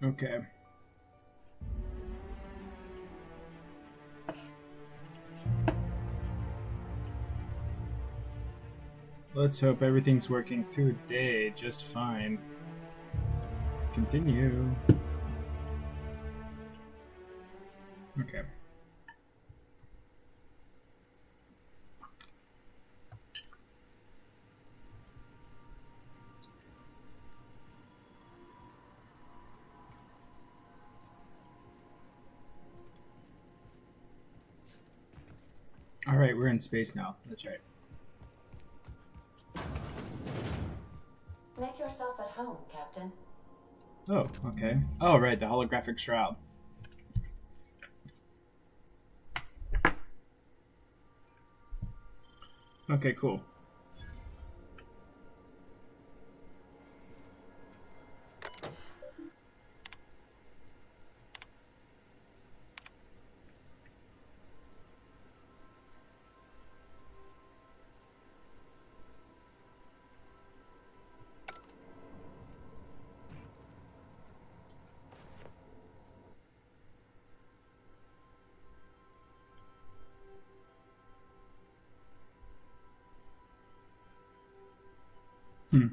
Okay. Let's hope everything's working today just fine. Continue. Okay. All right, we're in space now. That's right. Make yourself at home, Captain. Oh, okay. Oh, right, the holographic shroud. Okay, cool. Hmm.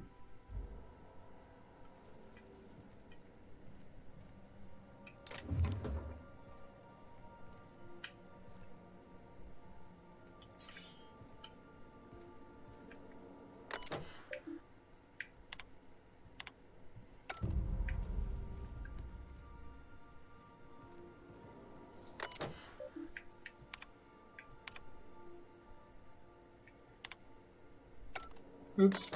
Oops.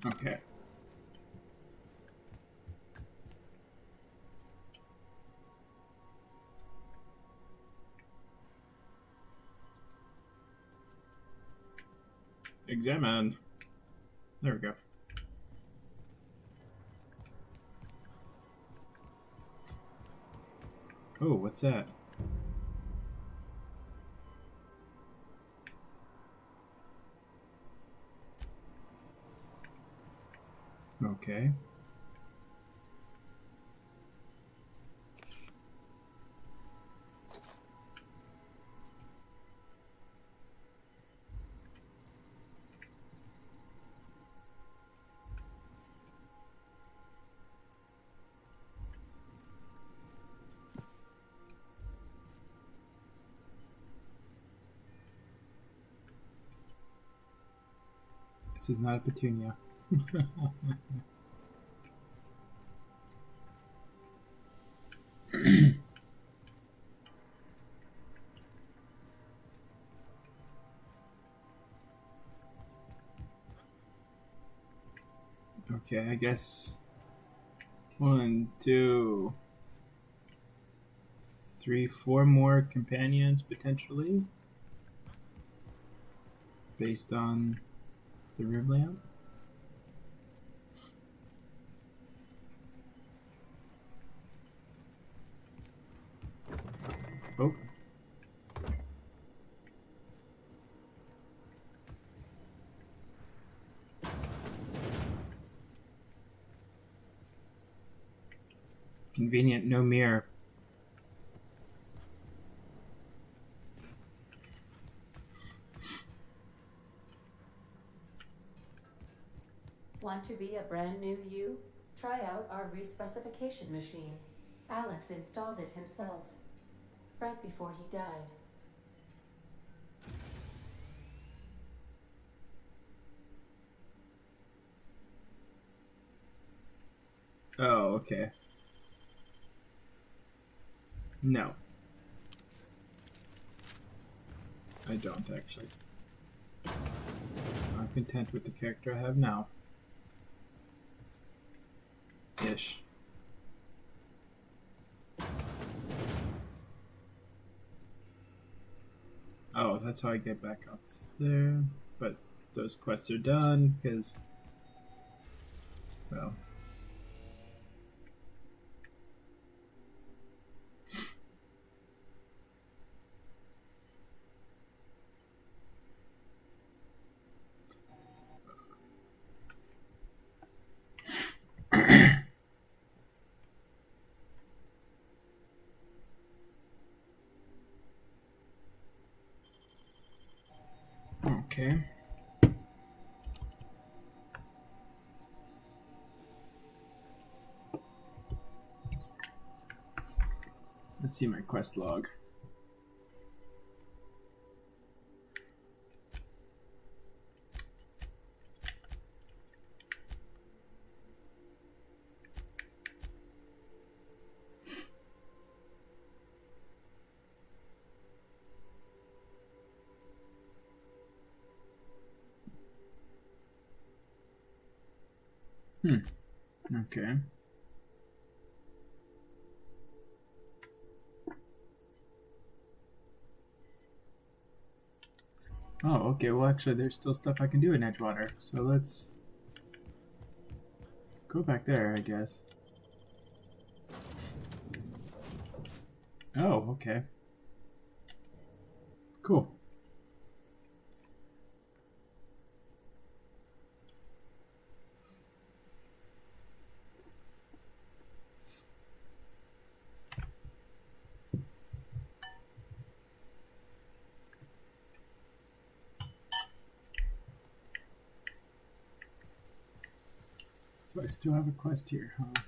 Okay. Examine. There we go. Oh, what's that? Okay. This is not a petunia. Okay, I guess 1, 2, 3, 4 more companions potentially, based on the room layout. Oh. Convenient, no mirror. Want to be a brand new you? Try out our respecification machine. Alex installed it himself, right before he died. Oh, okay. No. I don't actually. content with the character I have now. Ish. Oh, that's how I get back up there. But those quests are done because, well. Okay. Let's see my quest log. Okay. Oh, okay. Well, actually, there's still stuff I can do in Edgewater. So let's go back there, I guess. Oh, okay. Cool. So I still have a quest here, huh?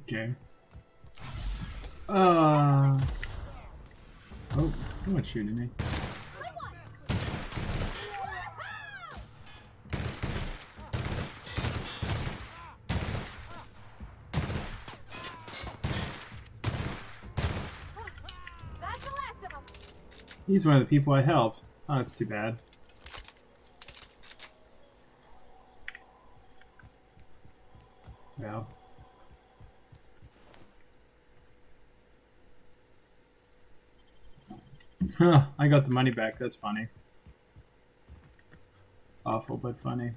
Okay. Oh, someone's shooting me. He's one of the people I helped. Oh, that's too bad. Well. Huh, I got the money back. That's funny. Awful, but funny.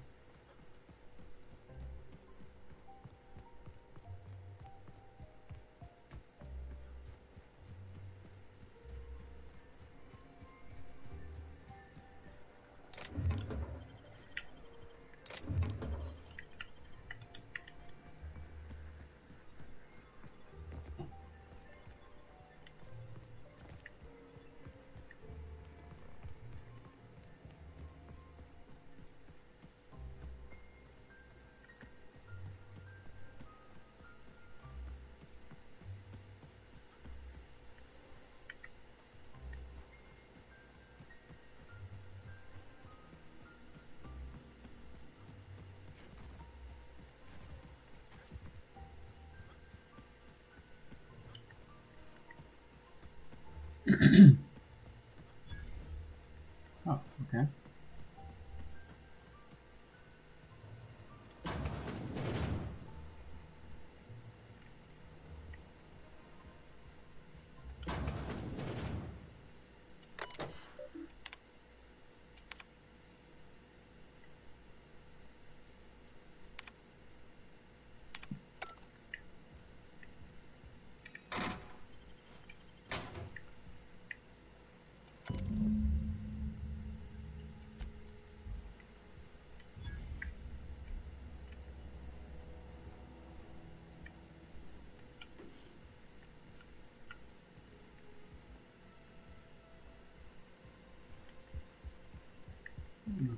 Oh, okay.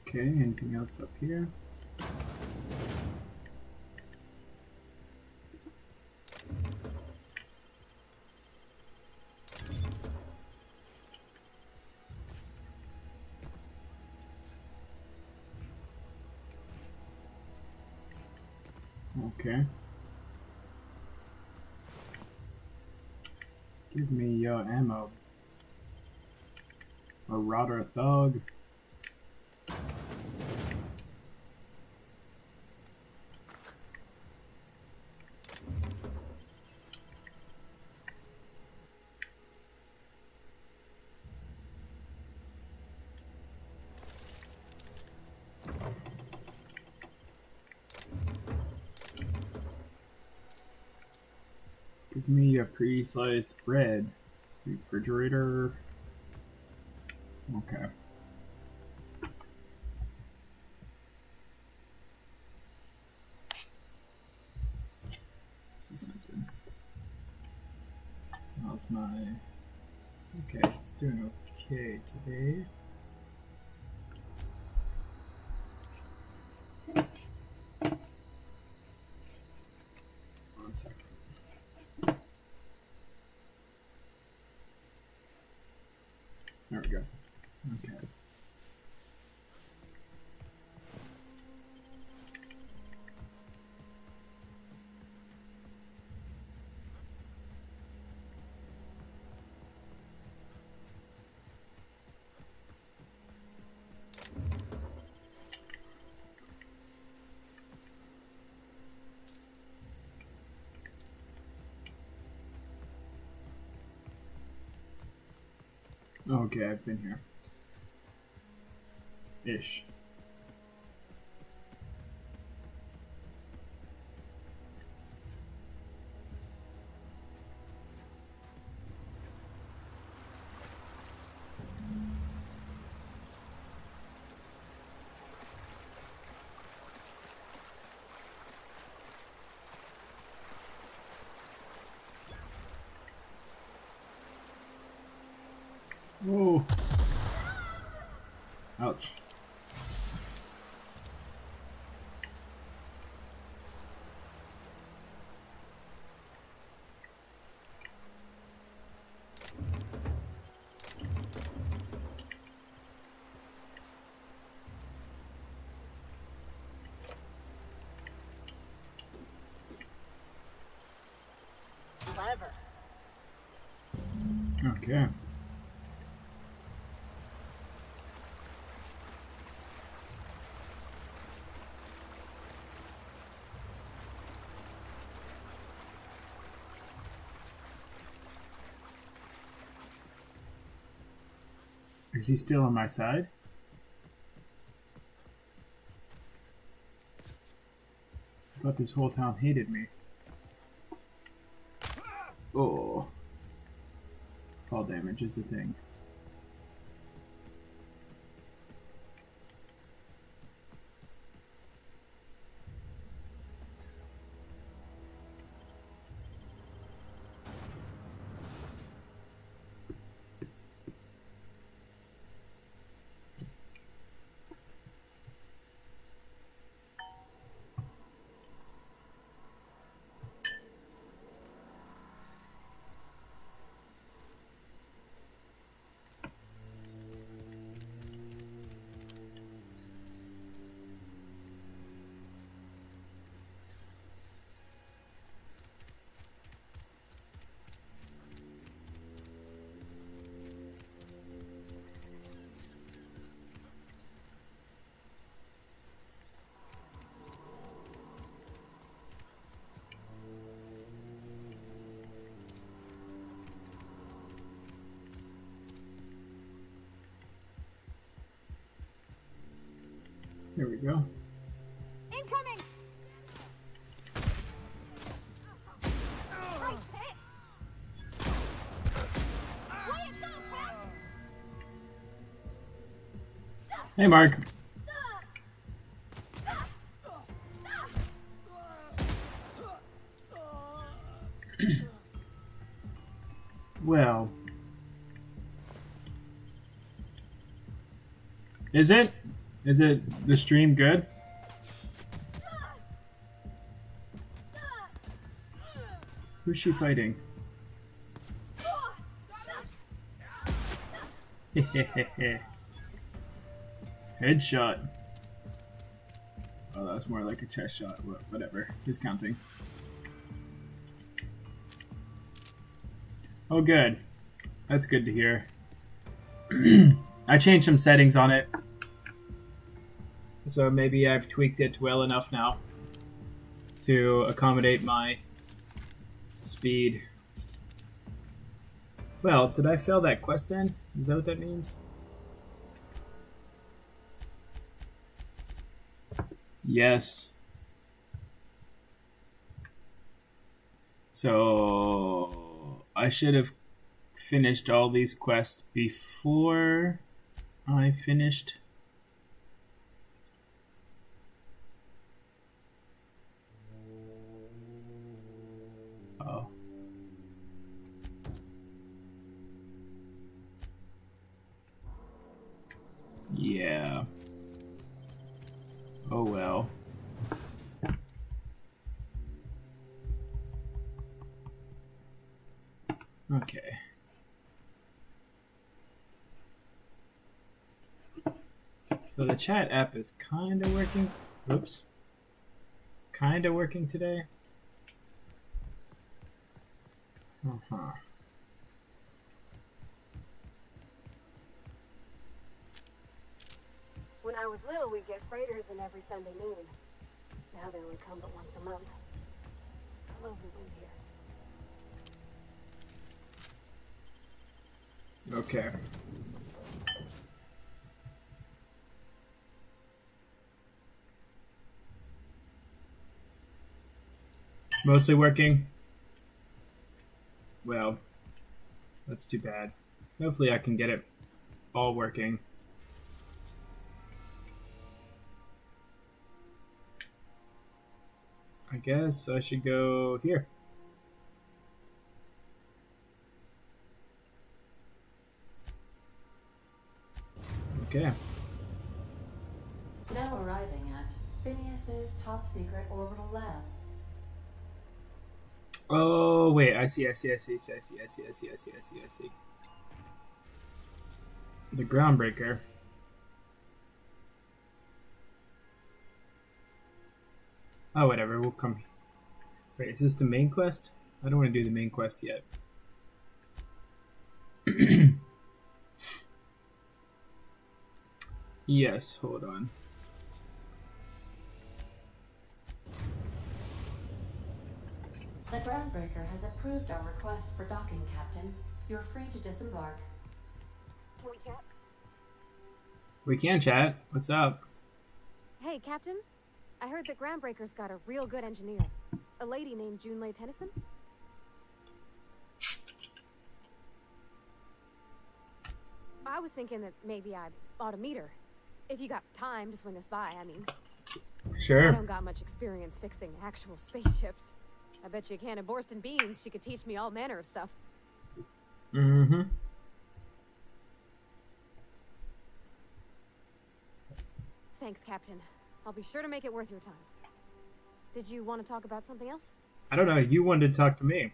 Okay, anything else up here? Okay. Give me your ammo. A Rotter Thug. Give me a pre-sliced bread. Refrigerator. Okay. See something. How's my... Okay, it's doing okay today. One second. There we go. Okay. Okay, I've been here. Ish. Oh. Ouch. Clever. Okay. Is he still on my side? I thought this whole town hated me. Oh. Fall damage is the thing. Here we go. Incoming! Right hit! Way to go, Pat! Hey, Mark. Well. Is it? Is it the stream good? Who's she fighting? Headshot. Oh, that was more like a chest shot. Whatever. Just counting. Oh, good. That's good to hear. I changed some settings on it. So maybe I've tweaked it well enough now to accommodate my speed. Well, did I fail that quest then? Is that what that means? Yes. So I should have finished all these quests before I finished. Oh. Yeah. Oh well. Okay. So the chat app is kind of working. Oops. Kind of working today. Uh-huh. When I was little, we'd get freighters in every Sunday noon. Now they only come but once a month. I love the wind here. Okay. Mostly working. Well, that's too bad. Hopefully I can get it all working. I guess I should go here. Okay. Now arriving at Phineas's top secret orbital lab. Oh wait, I see. The groundbreaker. Oh, whatever. We'll come. Wait, is this the main quest? I don't want to do the main quest yet. Yes, hold on. The groundbreaker has approved our request for docking, Captain. You're free to disembark. Can we chat? We can chat. What's up? Hey, Captain. I heard that Groundbreaker's got a real good engineer. A lady named Junlei Tennyson. I was thinking that maybe I ought to meet her. If you got time to swing us by, I mean. I Sure. don't got much experience fixing actual spaceships. I bet you a can of Borston beans she could teach me all manner of stuff. Mm-hmm. Thanks, Captain. I'll be sure to make it worth your time. Did you want to talk about something else? I don't know. You wanted to talk to me.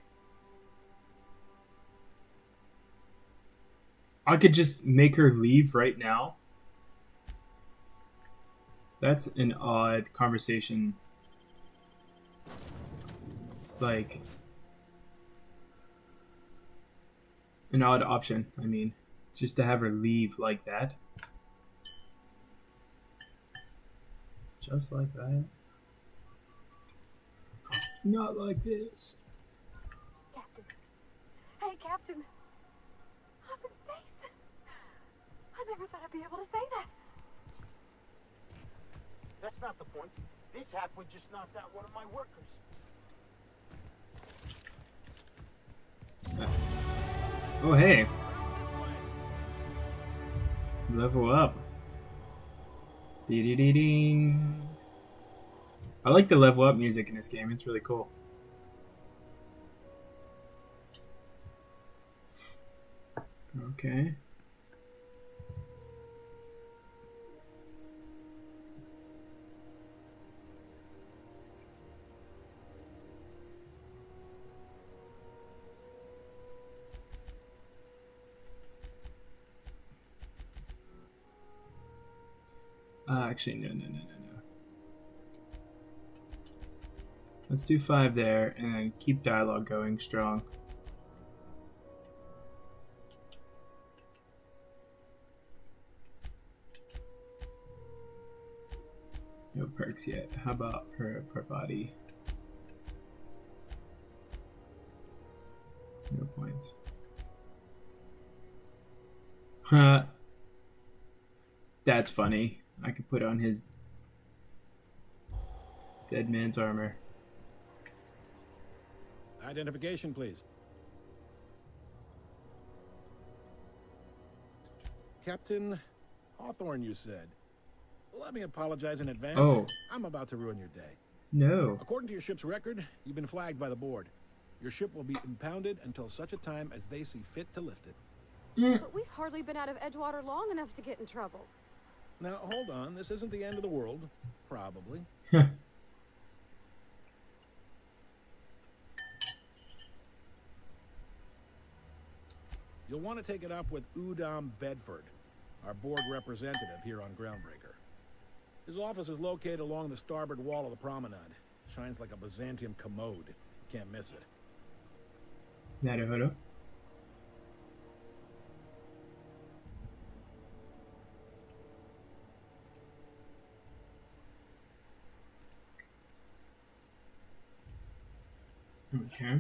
I could just make her leave right now. That's an odd conversation. Like, an odd option, I mean. Just to have her leave like that. Just like that. Not like this. Captain. Hey, Captain. I'm in space. I never thought I'd be able to say that. That's not the point. This halfwit just knocked out one of my workers. Oh, hey. Level up. Dee-dee-dee-ding. I like the level up music in this game. It's really cool. Okay. Actually, no. Let's do 5 there, and then keep dialogue going strong. No perks yet. How about per body? No points. Huh. That's funny. I could put on his dead man's armor. Identification, please. Captain Hawthorne, you said. Let me apologize in advance. Oh. I'm about to ruin your day. No. According to your ship's record, you've been flagged by the board. Your ship will be impounded until such a time as they see fit to lift it. But we've hardly been out of Edgewater long enough to get in trouble. Now, hold on. This isn't the end of the world. Probably. You'll want to take it up with Udom Bedford, our board representative here on Groundbreaker. His office is located along the starboard wall of the promenade. Shines like a Byzantium commode. Can't miss it. Naruhodo. Okay.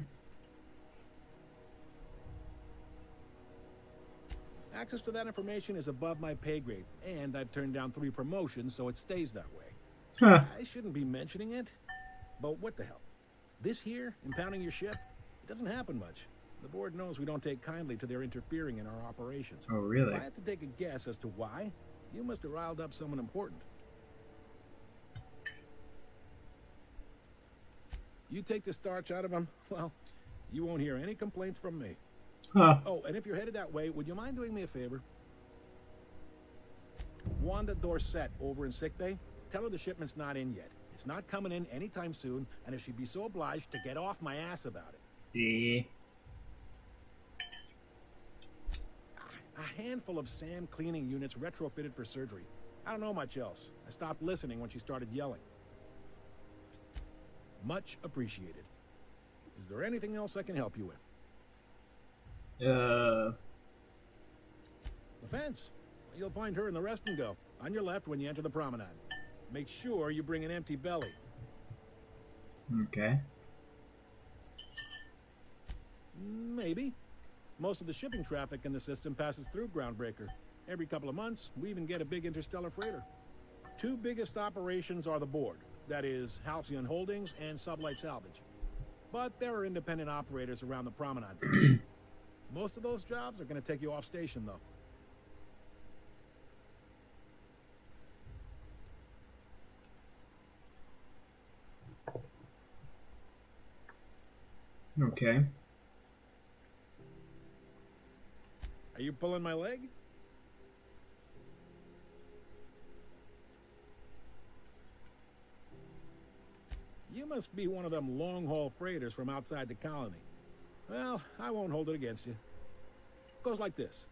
Access to that information is above my pay grade, and I've turned down 3 promotions, so it stays that way. Huh. I shouldn't be mentioning it, but what the hell? This here, impounding your ship, it doesn't happen much. The board knows we don't take kindly to their interfering in our operations. Oh, really? If I had to take a guess as to why, you must have riled up someone important. You take the starch out of them, well, you won't hear any complaints from me. Huh. Oh, and if you're headed that way, would you mind doing me a favor? Wanda Dorset over in sickbay, tell her the shipment's not in yet. It's not coming in anytime soon, and if she'd be so obliged to get off my ass about it. Yeah. A handful of SAM cleaning units retrofitted for surgery. I don't know much else. I stopped listening when she started yelling. Much appreciated. Is there anything else I can help you with? The fence. You'll find her in the rest and go. On your left when you enter the promenade. Make sure you bring an empty belly. Okay. Maybe. Most of the shipping traffic in the system passes through Groundbreaker. Every couple of months, we even get a big interstellar freighter. 2 biggest operations are the board. That is, Halcyon Holdings and Sublight Salvage. But there are independent operators around the promenade. Most of those jobs are going to take you off station, though. Okay. Are you pulling my leg? You must be one of them long-haul freighters from outside the colony. Well, I won't hold it against you. Goes like this.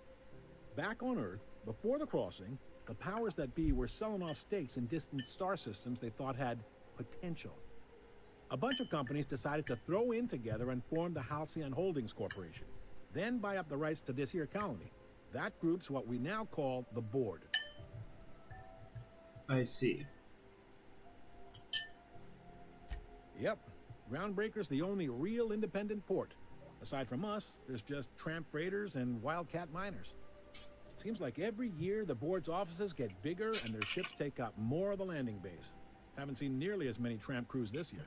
Back on Earth, before the crossing, the powers that be were selling off stakes in distant star systems they thought had potential. A bunch of companies decided to throw in together and form the Halcyon Holdings Corporation. Then buy up the rights to this here colony. That group's what we now call the board. I see. Yep. Groundbreaker's the only real independent port. Aside from us, there's just tramp freighters and wildcat miners. Seems like every year the board's offices get bigger and their ships take up more of the landing base. Haven't seen nearly as many tramp crews this year.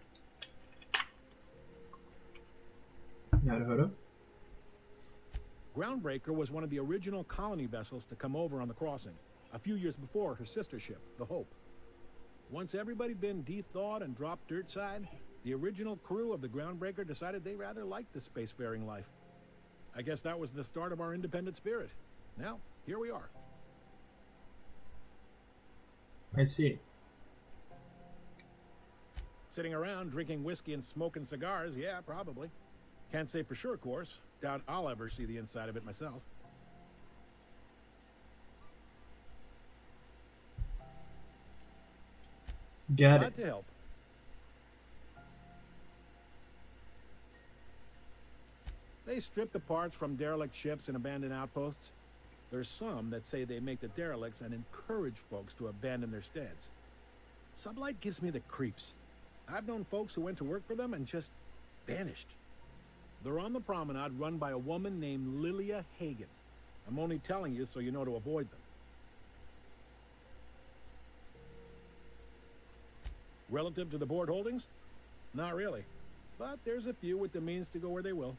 Naruhodo. Groundbreaker was one of the original colony vessels to come over on the crossing, a few years before her sister ship, the Hope. Once everybody been de-thawed and dropped dirt side, the original crew of the Groundbreaker decided they rather liked the spacefaring life. I guess that was the start of our independent spirit. Now, here we are. I see. Sitting around drinking whiskey and smoking cigars, yeah, probably. Can't say for sure, of course. Doubt I'll ever see the inside of it myself. Got Glad it. to help. They strip the parts from derelict ships and abandoned outposts. There's some that say they make the derelicts and encourage folks to abandon their steads. Sublight gives me the creeps. I've known folks who went to work for them and just vanished. They're on the promenade run by a woman named Lilia Hagen. I'm only telling you so you know to avoid them. Relative to the board holdings? Not really. But there's a few with the means to go where they will.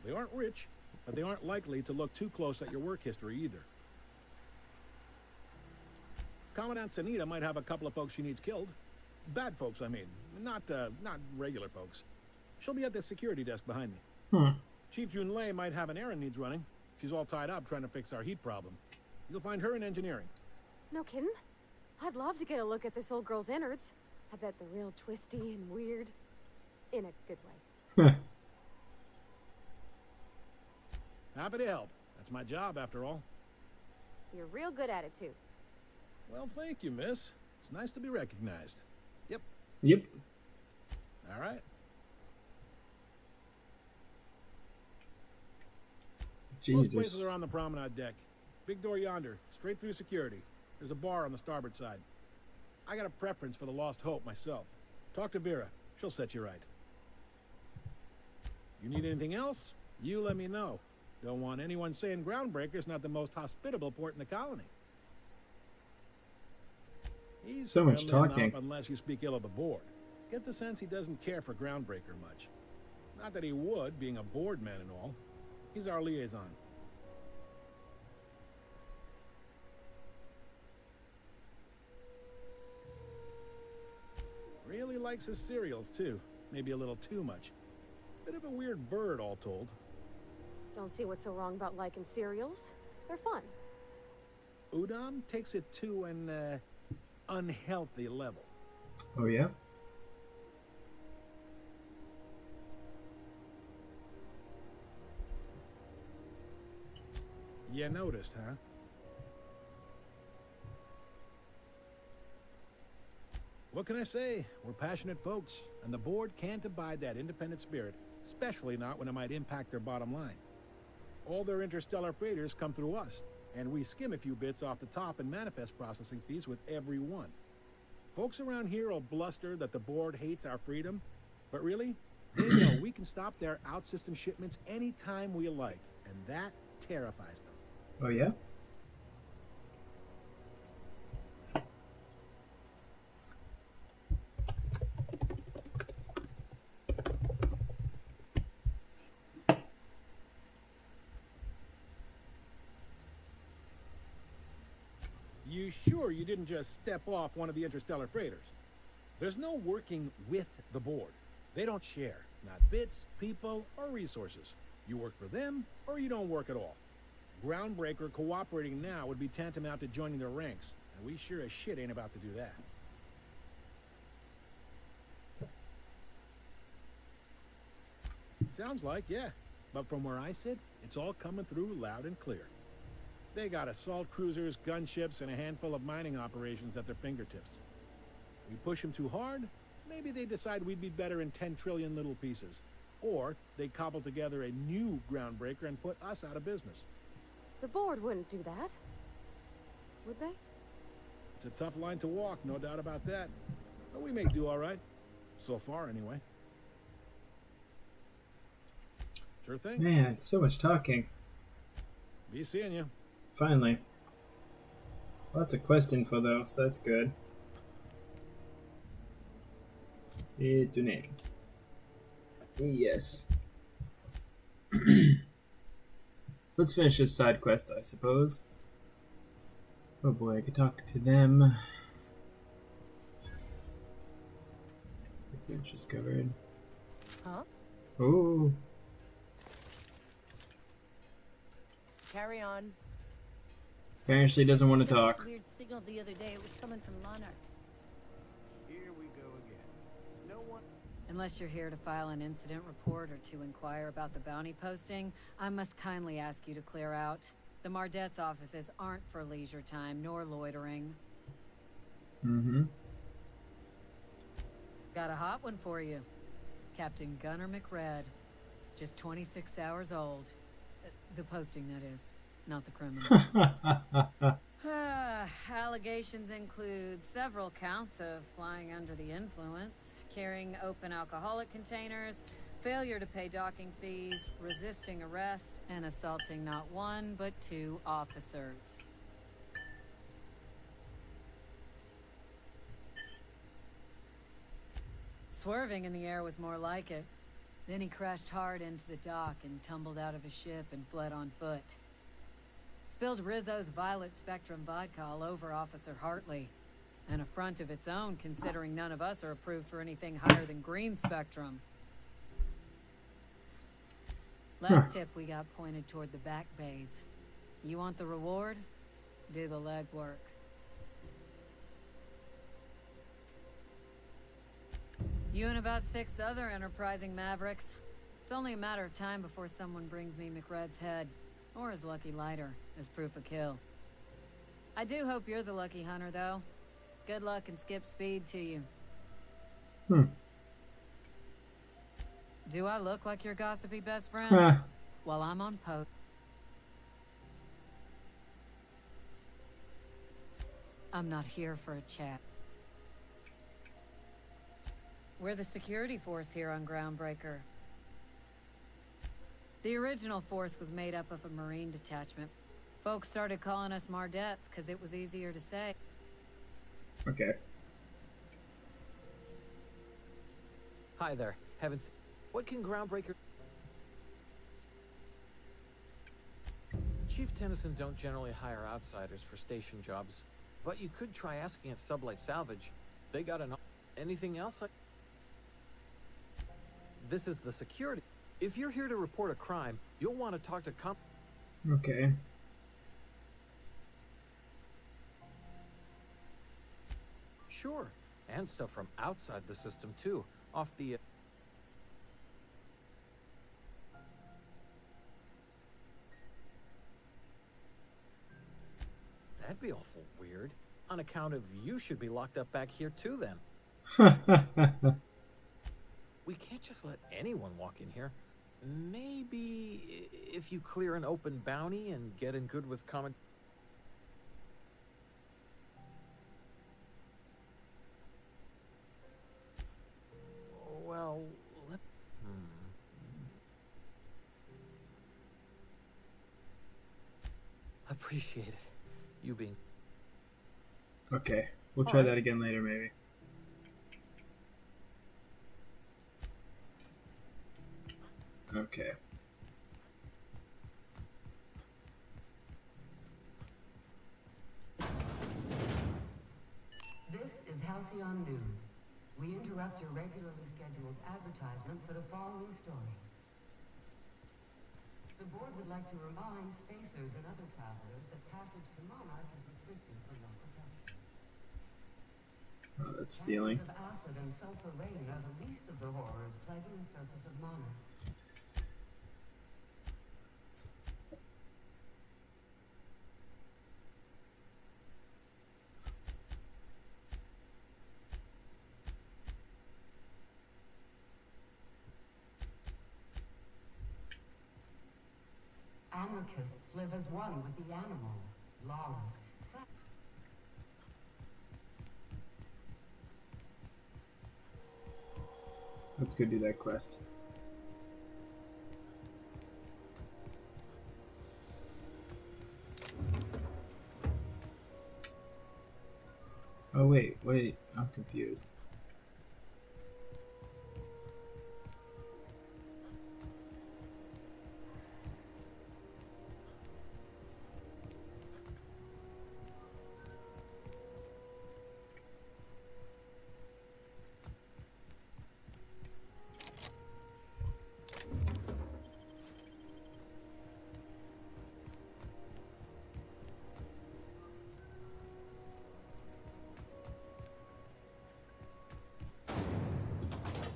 They aren't rich, but they aren't likely to look too close at your work history either. Commandant Sanita might have a couple of folks she needs killed. Bad folks, I mean. Not regular folks. She'll be at the security desk behind me. Chief Junlei might have an errand needs running. She's all tied up trying to fix our heat problem. You'll find her in engineering. No kidding? I'd love to get a look at this old girl's innards. I bet they're real twisty and weird. In a good way. Happy to help. That's my job, after all. You're real good at it, too. Well, thank you, miss. It's nice to be recognized. Yep. Yep. All right. Most places Jesus. are on the promenade deck. Big door yonder, straight through security. There's a bar on the starboard side. I got a preference for the Lost Hope myself. Talk to Vera. She'll set you right. You need anything else? You let me know. Don't want anyone saying Groundbreaker's not the most hospitable port in the colony. He's So much friendly talking. enough unless you speak ill of the board. Get the sense he doesn't care for Groundbreaker much. Not that he would, being a board man and all. He's our liaison. Really likes his cereals, too. Maybe a little too much. Bit of a weird bird, all told. Don't see what's so wrong about liking cereals. They're fun. Udam takes it to an, unhealthy level. Oh, yeah? You noticed, huh? What can I say? We're passionate folks, and the board can't abide that independent spirit, especially not when it might impact their bottom line. All their interstellar freighters come through us, and we skim a few bits off the top in manifest processing fees with every one. Folks around here will bluster that the board hates our freedom, but really, they know we can stop their out-system shipments anytime we like, and that terrifies them. Oh, yeah? You sure you didn't just step off one of the interstellar freighters? There's no working with the board. They don't share, not bits, people, or resources. You work for them, or you don't work at all. Groundbreaker cooperating now would be tantamount to joining their ranks, and we sure as shit ain't about to do that. Sounds like, yeah. But from where I sit, it's all coming through loud and clear. They got assault cruisers, gunships, and a handful of mining operations at their fingertips. We push them too hard, maybe they decide we'd be better in 10 trillion little pieces. Or they cobble together a new Groundbreaker and put us out of business. The board wouldn't do that. Would they? It's a tough line to walk, no doubt about that. But we may do all right. So far, anyway. Sure thing. Man, so much talking. Be seeing you. Finally. Lots of quest info, though, so that's good. Donate. Yes. Let's finish this side quest, I suppose. Oh boy, I could talk to them. Refuge discovered. Huh? Oh. Carry on. Apparently doesn't want to There was talk. a weird signal the other day. It was coming from Monarch. Here we go again. No one. Unless you're here to file an incident report or to inquire about the bounty posting, I must kindly ask you to clear out. The Mardet's offices aren't for leisure time nor loitering. Mm-hmm. Got a hot one for you. Captain Gunnar McRed. Just 26 hours old. The posting, that is, not the criminal. Allegations include several counts of flying under the influence, carrying open alcoholic containers, failure to pay docking fees, resisting arrest, and assaulting not one but 2 officers. Swerving in the air was more like it. Then he crashed hard into the dock and tumbled out of his ship and fled on foot. Spilled Rizzo's Violet Spectrum vodka all over Officer Hartley. An affront of its own, considering none of us are approved for anything higher than green spectrum. Last tip we got pointed toward the back bays. You want the reward? Do the legwork. You and about 6 other enterprising mavericks. It's only a matter of time before someone brings me McRed's head, or his lucky lighter, as proof of kill. I do hope you're the lucky hunter, though. Good luck and skip speed to you. Do I look like your gossipy best friend? Well, I'm on post. I'm not here for a chat. We're the security force here on Groundbreaker. The original force was made up of a Marine detachment. Folks started calling us Mardettes because it was easier to say. Okay. Hi there. Heavens. What can Groundbreaker... Chief Tennyson don't generally hire outsiders for station jobs, but you could try asking at Sublight Salvage. They got an... Anything else? This is the security. If you're here to report a crime, you'll want to talk to Okay. Sure, and stuff from outside the system too, off the... That'd be awful weird. On account of you should be locked up back here too then. We can't just let anyone walk in here. Maybe if you clear an open bounty and get in good with common... Well, Appreciate it. You being... Okay. We'll try that again later, maybe. Okay. This is Halcyon News. We interrupt your regularly scheduled advertisement for the following story. The board would like to remind spacers and other travelers that passage to Monarch is restricted for local protection. Oh, that's stealing. Of acid and sulfur rain are the least of the horrors plaguing the surface of Monarch. Anarchists live as one with the animals, lawless. Let's go do that quest. Oh wait, I'm confused.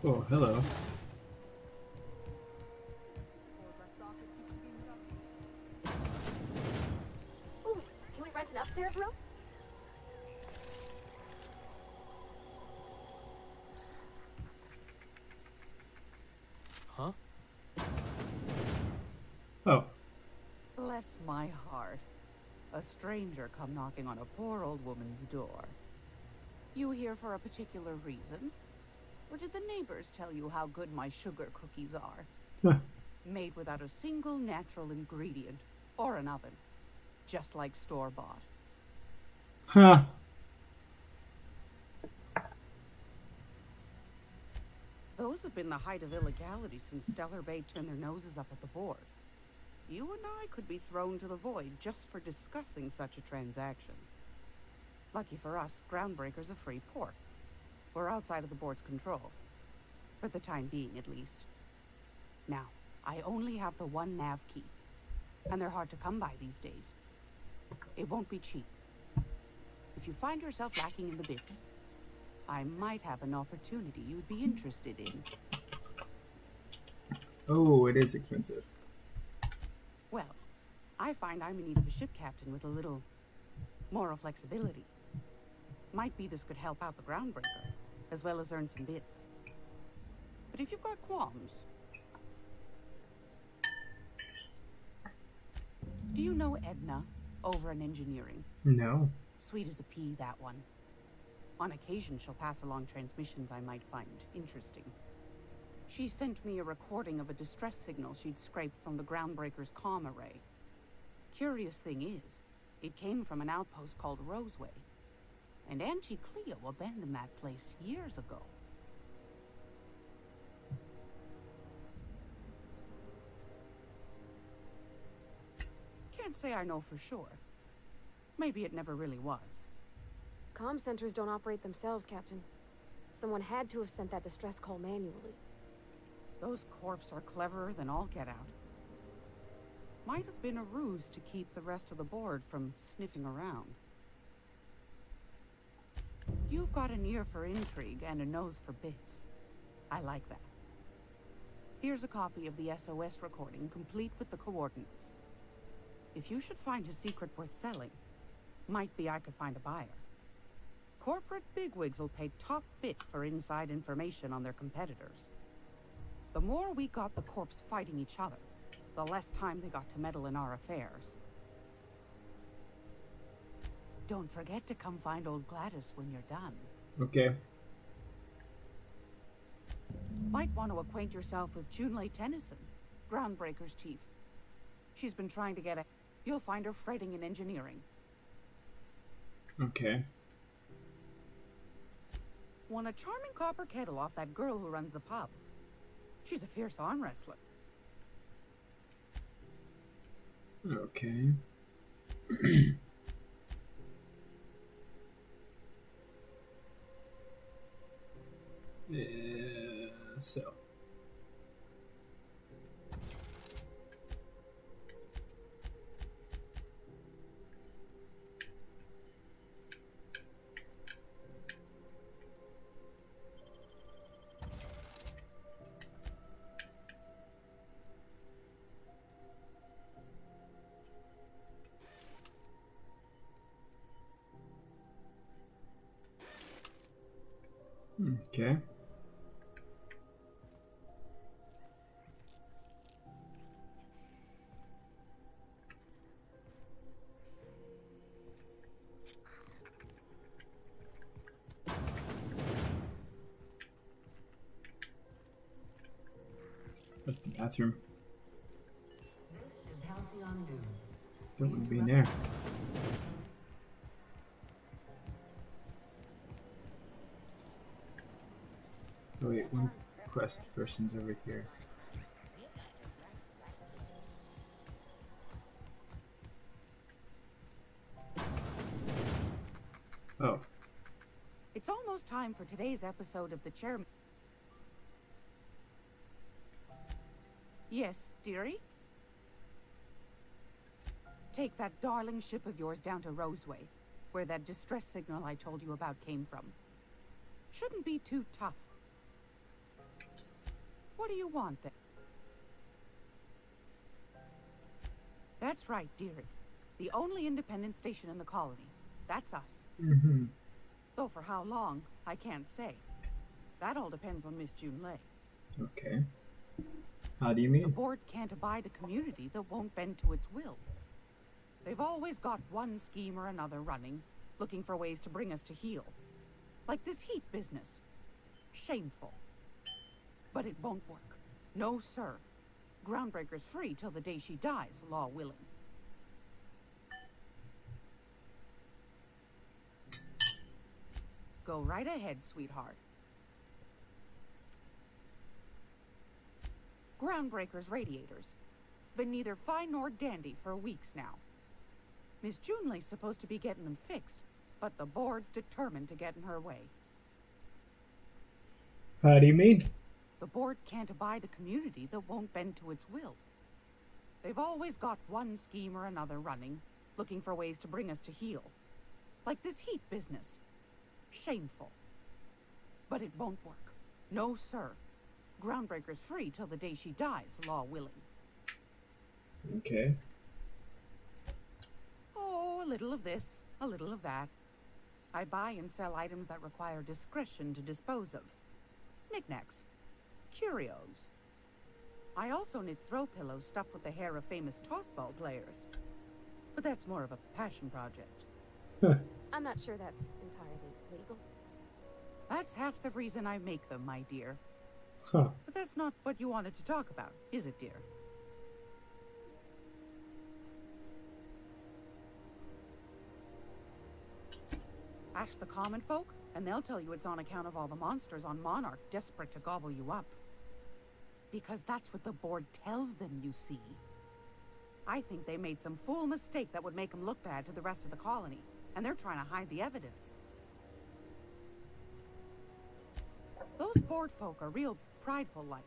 Oh, hello. Ooh, can we rent an upstairs room? Huh? a stranger come knocking on a poor old woman's door. You here for a particular reason? Or did the neighbors tell you how good my sugar cookies are? Made without a single natural ingredient or an oven. Just like store-bought. Huh. Those have been the height of illegality since Stellar Bay turned their noses up at the board. You and I could be thrown to the void just for discussing such a transaction. Lucky for us, Groundbreaker's a free port. We're outside of the board's control. For the time being, at least. Now, I only have the one nav key. And they're hard to come by these days. It won't be cheap. If you find yourself lacking in the bits, I might have an opportunity you'd be interested in. Oh, it is expensive. Well, I find I'm in need of a ship captain with a little moral flexibility. Might be this could help out the Groundbreaker, as well as earn some bits. But if you've got qualms... Do you know Edna, over in engineering? No. Sweet as a pea, that one. On occasion, she'll pass along transmissions I might find interesting. She sent me a recording of a distress signal she'd scraped from the Groundbreaker's comm array. Curious thing is, it came from an outpost called Roseway. And Auntie Cleo abandoned that place years ago. Can't say I know for sure. Maybe it never really was. Comm centers don't operate themselves, Captain. Someone had to have sent that distress call manually. Those corps are cleverer than all get out. Might have been a ruse to keep the rest of the board from sniffing around. You've got an ear for intrigue and a nose for bits. I like that. Here's a copy of the SOS recording, complete with the coordinates. If you should find a secret worth selling, might be I could find a buyer. Corporate bigwigs will pay top bit for inside information on their competitors. The more we got the corps fighting each other, the less time they got to meddle in our affairs. Don't forget to come find old Gladys when you're done. Okay. Might want to acquaint yourself with Junlei Tennyson, Groundbreaker's chief. She's been trying to get a... You'll find her fretting in engineering. Okay. Won a charming copper kettle off that girl who runs the pub. She's a fierce arm wrestler. Okay. So. Okay. That's the bathroom. This is Halcyon News. Don't want to be in there. Oh wait, one quest person's over here. Oh. It's almost time for today's episode of the Chairman. Yes, dearie? Take that darling ship of yours down to Roseway, where that distress signal I told you about came from. Shouldn't be too tough. What do you want then? That's right, dearie. The only independent station in the colony. That's us. Mm-hmm. Though for how long, I can't say. That all depends on Miss Junlei. Okay. How do you The mean? board can't abide a community that won't bend to its will. They've always got one scheme or another running, looking for ways to bring us to heel. Like this heat business. Shameful. But it won't work. No, sir. Groundbreaker's free till the day she dies, law willing. Go right ahead, sweetheart. Groundbreaker's radiators. Been neither fine nor dandy for weeks now. Miss Junley's supposed to be getting them fixed, but the board's determined to get in her way. How do you mean? The board can't abide a community that won't bend to its will. They've always got one scheme or another running, looking for ways to bring us to heel. Like this heat business. Shameful. But it won't work. No, sir. Groundbreaker's free till the day she dies, law willing. Okay. Oh, a little of this, a little of that. I buy and sell items that require discretion to dispose of. Knickknacks. Curios. I also knit throw pillows stuffed with the hair of famous tossball players. But that's more of a passion project. I'm not sure that's entirely legal. That's half the reason I make them, my dear. Huh. But that's not what you wanted to talk about, is it, dear? Ask the common folk, and they'll tell you it's on account of all the monsters on Monarch desperate to gobble you up. Because that's what the board tells them, you see. I think they made some fool mistake that would make them look bad to the rest of the colony, and they're trying to hide the evidence. Those board folk are real prideful-like.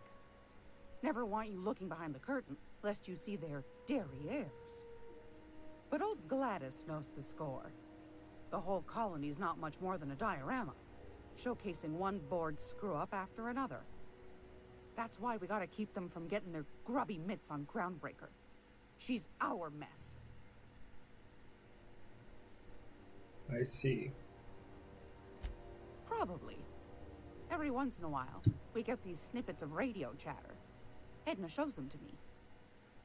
Never want you looking behind the curtain, lest you see their derrieres. But old Gladys knows the score. The whole colony's not much more than a diorama, showcasing one board screw-up after another. That's why we gotta keep them from getting their grubby mitts on Groundbreaker. She's our mess. I see. Probably. Every once in a while, we get these snippets of radio chatter. Edna shows them to me.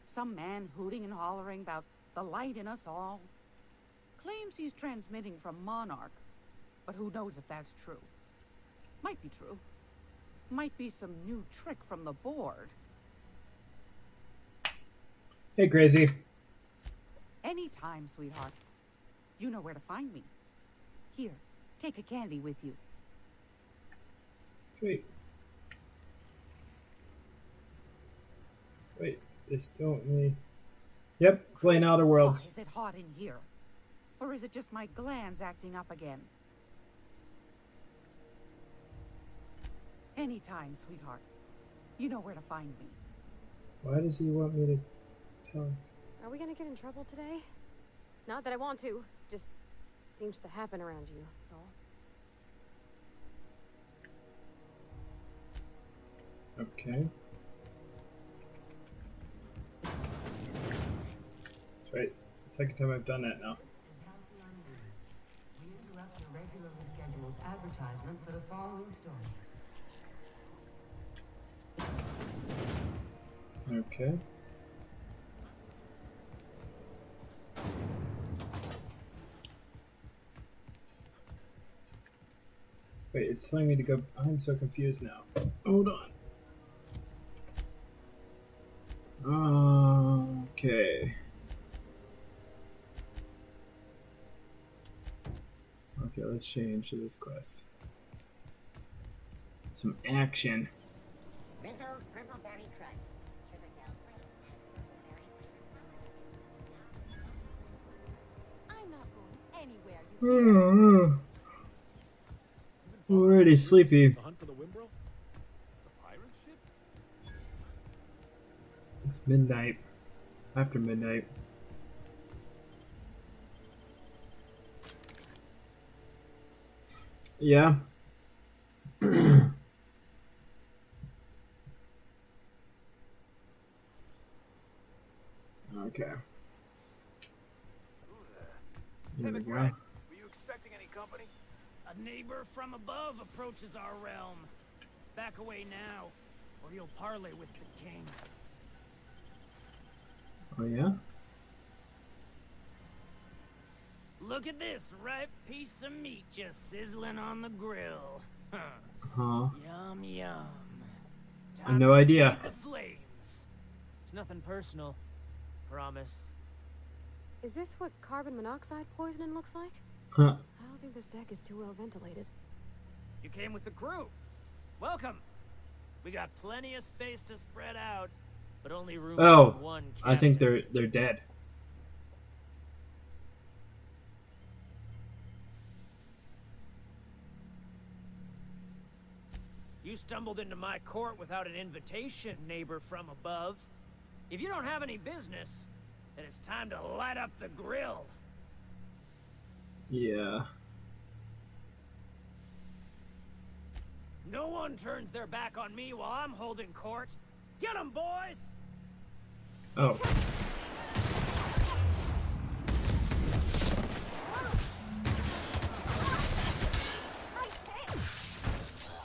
Some man hooting and hollering about the light in us all. Claims he's transmitting from Monarch, but who knows if that's true. Might be true. Might be some new trick from the board. Hey, Crazy. Anytime, sweetheart. You know where to find me. Here, take a candy with you. Sweet. Wait, they still want me. Yep, playing Outer Worlds. Is it hot in here? Or is it just my glands acting up again? Anytime, sweetheart. You know where to find me. Why does he want me to tell him? Are we gonna get in trouble today? Not that I want to, just seems to happen around you, that's all. Okay. That's right. Second time I've done that now. We interrupt your regularly scheduled advertisement for the following story. Okay. Wait, it's telling me to go. I'm so confused now. Hold on. Okay. Okay, let's change to this quest. Some action. Rizzo's Purple Berry Crunch. I'm not going anywhere, you Already sleepy. The hunt for the Wimbrel? The pirate ship? It's midnight. After midnight. Yeah. Okay. There we go. Were you expecting any company? A neighbor from above approaches our realm. Back away now, or you'll parley with the king. Oh yeah? Look at this ripe piece of meat just sizzling on the grill. Huh. Yum yum. I have no idea. The flames. It's nothing personal. Promise. Is this what carbon monoxide poisoning looks like? Huh. I don't think this deck is too well ventilated. You came with the crew. Welcome. We got plenty of space to spread out, but only room for one captain. I think they're dead. You stumbled into my court without an invitation, neighbor from above. If you don't have any business, then it's time to light up the grill. Yeah. No one turns their back on me while I'm holding court. Get 'em, boys! Oh.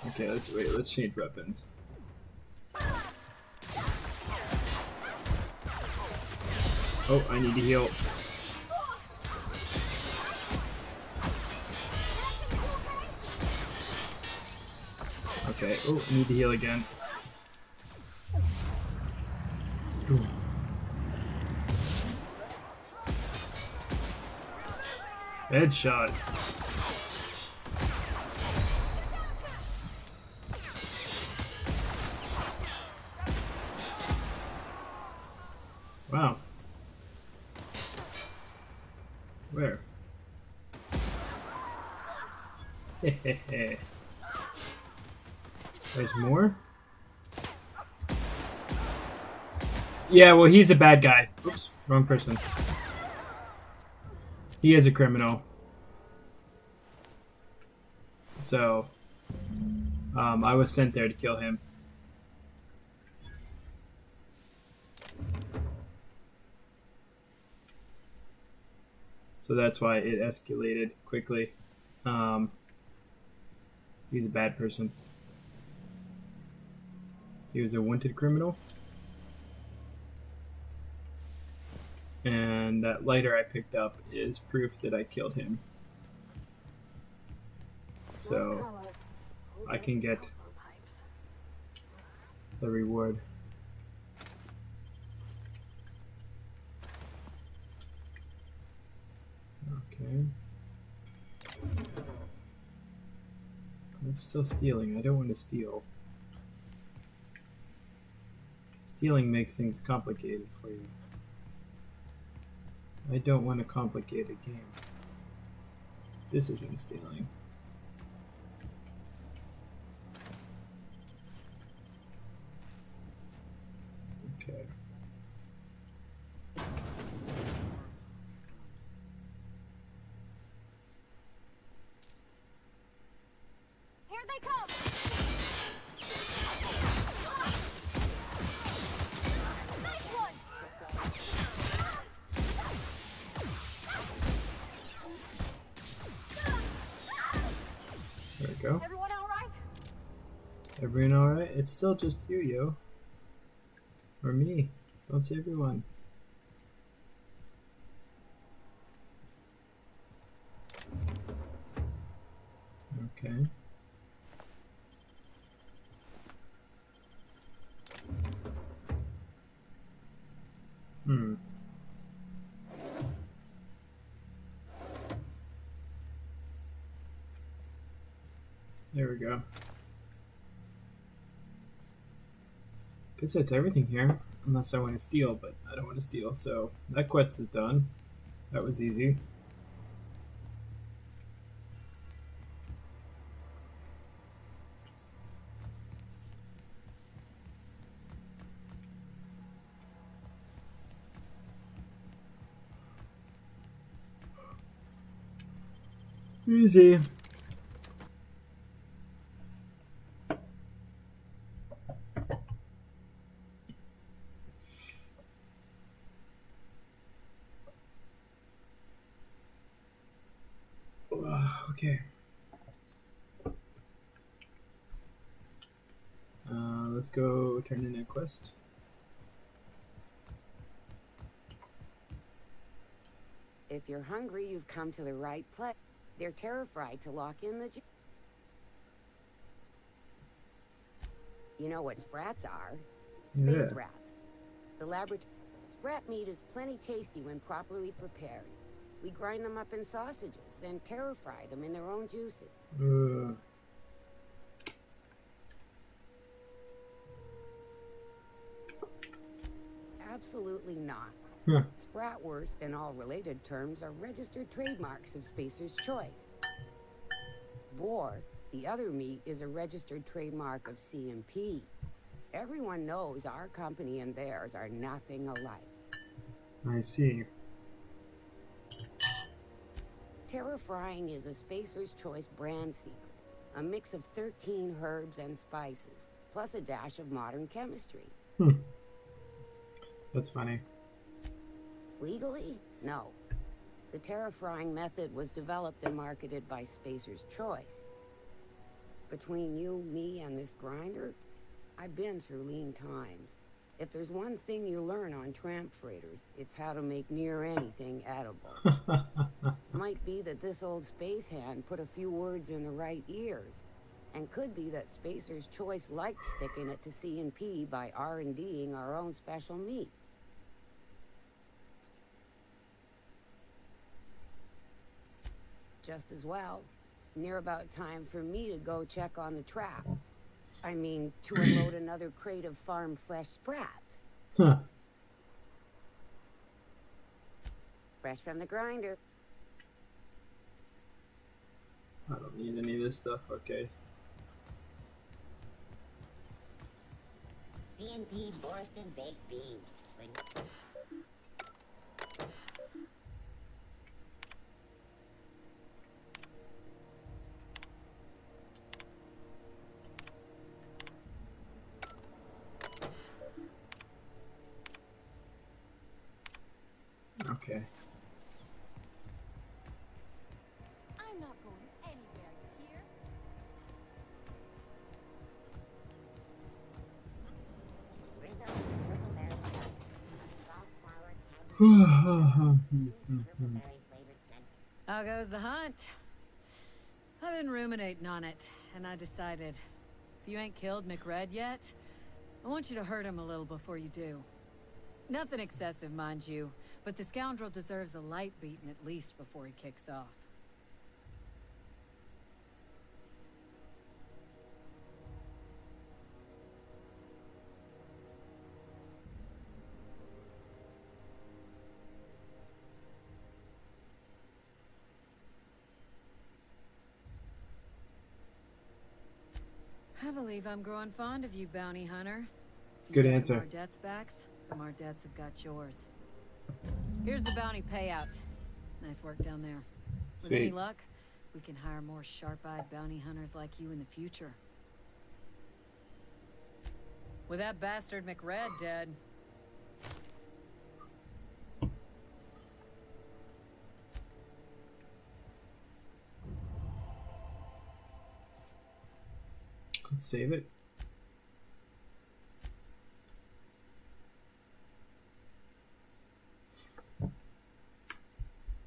Okay, let's change weapons. Oh, I need to heal. Okay, oh, I need to heal again. Ooh. Headshot. Wow. Where? Hehehe. There's more? Yeah, well, he's a bad guy. Oops, wrong person. He is a criminal. So, I was sent there to kill him. So that's why it escalated quickly. He's a bad person. He was a wanted criminal. And that lighter I picked up is proof that I killed him. So I can get the reward. Okay. That's still stealing. I don't want to steal. Stealing makes things complicated for you. I don't want a complicated game. This isn't stealing. Okay. Here they come! Nice one! There we go. Everyone all right? Everyone alright? It's still just you, yo. Or me. Don't say everyone. Okay. There we go. Guess that's everything here, unless I want to steal, but I don't want to steal, so that quest is done. That was easy. Easy. Okay. Let's go turn in a quest. If you're hungry, you've come to the right place. They're terrified to lock in the... You know what sprats are? Space Yeah. rats. The laboratory... Sprat meat is plenty tasty when properly prepared. We grind them up in sausages, then terror-fry them in their own juices. Absolutely not. Huh. Spratwurst and all related terms are registered trademarks of Spacer's Choice. Boar, the other meat, is a registered trademark of CMP. Everyone knows our company and theirs are nothing alike. I see. Terror Frying is a Spacer's Choice brand secret. A mix of 13 herbs and spices, plus a dash of modern chemistry. That's funny. Legally? No. The terror frying method was developed and marketed by Spacer's Choice. Between you, me, and this grinder, I've been through lean times. If there's one thing you learn on tramp freighters, it's how to make near anything edible. Might be that this old space hand put a few words in the right ears, and could be that Spacer's Choice liked sticking it to C&P by R&Ding our own special meat. Just as well. Near about time for me to go check on the trap. I mean, to unload another crate of farm fresh sprats. Huh. Fresh from the grinder. I don't need any of this stuff, okay. C&P Borston baked beans. Okay. I'm not going anywhere, you hear? Rizzo's Purpleberry Crunch. Soft, sour, purpleberry flavored scent. How goes the hunt? I've been ruminating on it, and I decided, if you ain't killed McRed yet, I want you to hurt him a little before you do. Nothing excessive, mind you, but the scoundrel deserves a light beating at least before he kicks off. I believe I'm growing fond of you, bounty hunter. It's a good You got answer. The Mardets' backs, the Mardets have got yours. Here's the bounty payout. Nice work down there. With any Sweet. luck, we can hire more sharp-eyed bounty hunters like you in the future. With that bastard McRed dead, Let's save it.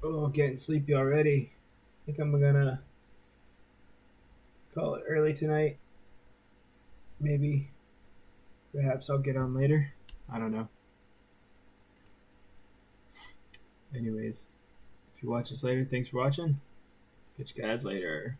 Oh, getting sleepy already. I think I'm gonna call it early tonight. Maybe. Perhaps I'll get on later. I don't know. Anyways, if you watch this later, thanks for watching. Catch you guys later.